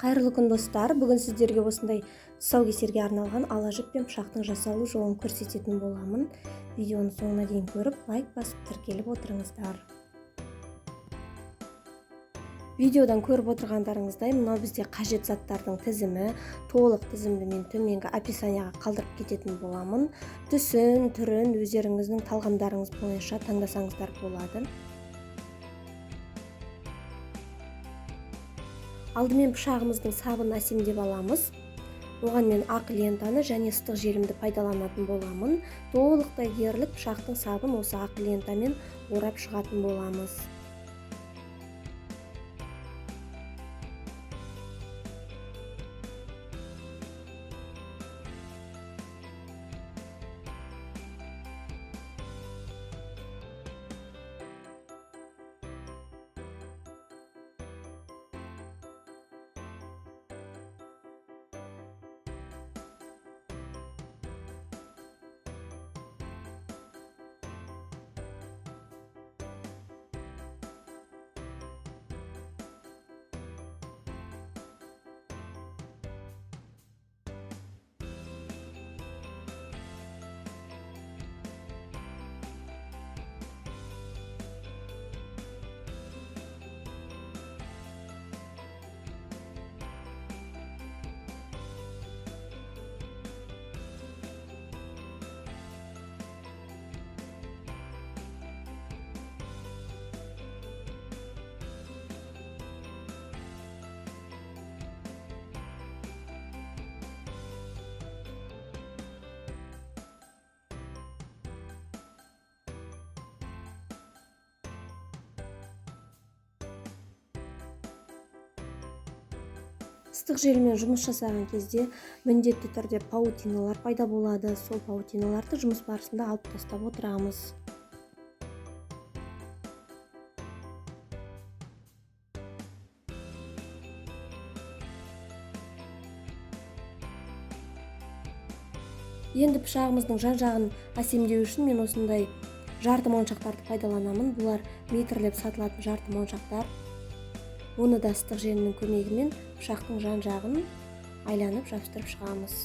Қайырлы күн достар, бүгін сіздерге осындай тұсаукесерге арналған ала жіп пен пышақтың жасалу жолын көрсететін боламын. Видеоны соңына дейін көріп, лайк басып тіркеліп отырыңыздар. Видеодан көріп отырғандарыңыздай, мынау бізде қажет заттардың тізімі, толық тізімді мен төменгі описанияға қалдырып кететін боламын. Түсін, түрін өздеріңіздің талғамдарыңыз бойынша таңдасаңыздар болады. Алдымен пышағымыздың сабын әсемдеп аламыз. Оған мен ақ лентаны және ыстық желімді пайдаланатын боламын. Толықтай дерлік пышақтың сабын осы ақ лентамен орап шығатын боламыз. Ыстық желмен жұмыс жасаған кезде міндетті түрде паутиналар пайда болады. Сол паутиналарды жұмыс барысында алып тастап отырамыз. Енді пышағымыздың жан-жағын әсемдеу үшін мен осындай жарты моншақтарды пайдаланамын. Бұлар метрлеп сатылатын жарты моншақтар. Оны да ыстық желінің көмегімен пышақтың жан-жағын айланып жабыстырып шығамыз.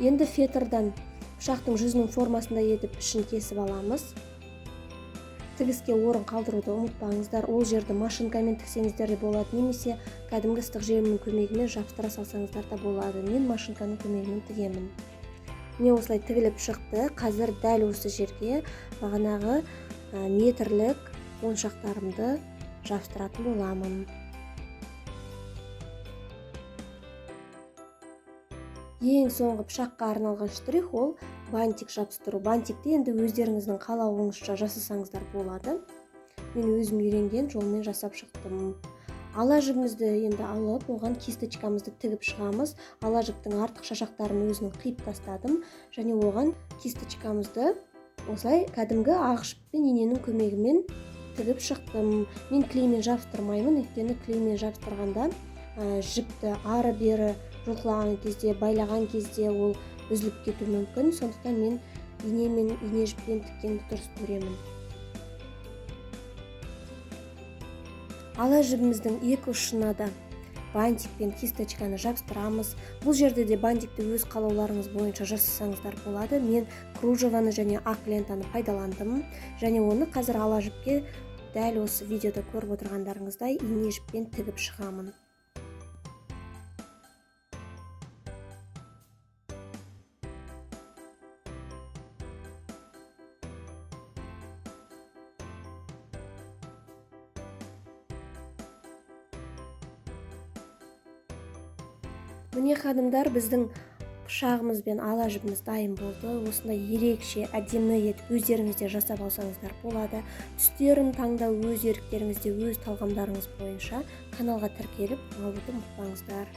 Енді фетрдан пышақтың жүзінің формасында етіп ішін кесіп аламыз. Тігіске орын қалдыруды ұмытпаңыздар. Ол жерді машинкамен тіксеңіздер де болады, немесе кәдімгі ыстық желімнің көмегімен жабыстыра салсаңыздар да болады. Мен машинканың көмегімен тігемін. Міне осылай тігіліп шықты. Қазір дәл осы жерге бағанағы метрлік моншақтарымды жабыстыратын боламын. Ең соңғы пышаққа арналған штрих ол бантик жабыстыру. Бантикті енді өздеріңіздің қалауыңызша жасасаңыздар болады. Мен өзім үйренген жолмен жасап шықтым. Ала жібімізді енді алып, оған кисточкамызды тігіп шығамыз. Ала жіптің артық шашақтарын өзінің қиып тастадым және оған кисточкамызды осылай кәдімгі ақ жіппен иненің көмегімен тігіп шықтым. Мен клеймен жабыстырмаймын, өйткені клеймен жабыстырғанда жіпті ары-бері жұлқылаған кезде, байлаған кезде ол үзіліп кетуі мүмкін. Сондықтан мен ине жіппен тіккенді дұрыс көремін. Ала жібіміздің екі ұшына да бантик пен кисточканы жабыстырамыз. Бұл жерде де бантикті өз қалауларыңыз бойынша жасасаңыздар болады. Мен кружеваны және ақ лентаны пайдаландым және оны қазір ала жіпке дәл осы видеода көріп отырғандарыңыздай ине жіппен тігіп шығамын. Міне ханымдар, біздің пышағымыз бен ала жібіміз дайын болды. Осындай ерекше әдемі етіп өздеріңізде жасап алсаңыздар болады. Түстерін таңдау өз еріктеріңізде, өз талғамдарыңыз бойынша. Каналға тіркеліп алуды ұмытпаңыздар.